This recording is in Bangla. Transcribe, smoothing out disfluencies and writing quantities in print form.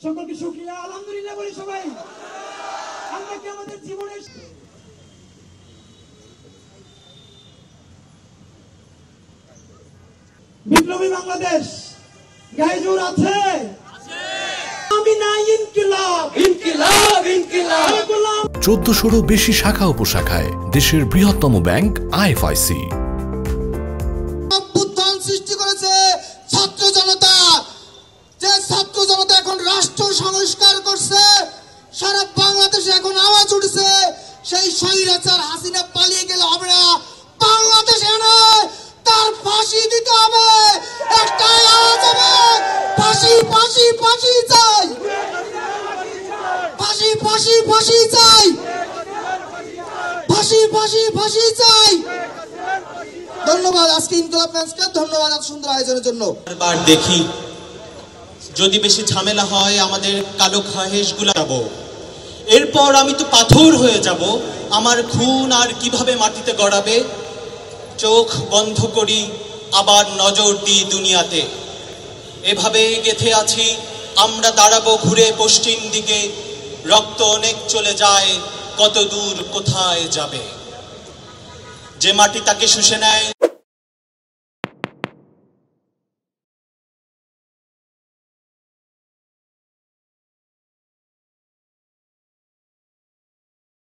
সকলকে শুকরিয়া, আলহামদুলিল্লাহ বলি সবাই। আমরা কি আমাদের জীবনে বিপ্লবী বাংলাদেশ গাইজুর আছে? আমি নাই ইনকিলাব, ইনকিলাব, ইনকিলাব। 1400-রও বেশি শাখা উপশাখায় দেশের বৃহত্তম ব্যাংক আইএফআইসি। অভ্যুত্থান সৃষ্টি করেছে ছাত্র জনতা। যে ছাত্র জনতা এখন রাষ্ট্র সংস্কার করছে, সারা বাংলাদেশে এখন আওয়াজ উঠছে সেই স্বৈরাচার হাসিনা পালিয়ে গেলে হবে না, বাংলাদেশে নয় তার ফাঁসি দিতে হবে। একটাই আওয়াজ হবে, ফাঁসি ফাঁসি ফাঁসি চাই, ফাঁসি ফাঁসি ফাঁসি চাই, ফাঁসি ফাঁসি ফাঁসি চাই। ধন্যবাদ আজকে ইনকিলাব ম্যাচকে, ধন্যবাদ এত সুন্দর আয়োজনের জন্য। বারবার দেখি যদি বেশি ঝামেলা হয় আমাদের কালো খাহেশ গুলাবো, এরপর আমি তো পাথর হয়ে যাব। আমার খুন আর কিভাবে মাটিতে গড়াবে? চোখ বন্ধ করি, আবার নজর দিই দুনিয়াতে। এভাবেই গেথে আছি আমরা, দাঁড়াবো ঘুরে পশ্চিম দিকে। রক্ত অনেক চলে যায়, কত দূর কোথায় যাবে? যে মাটি তাকে শুষে নেয়।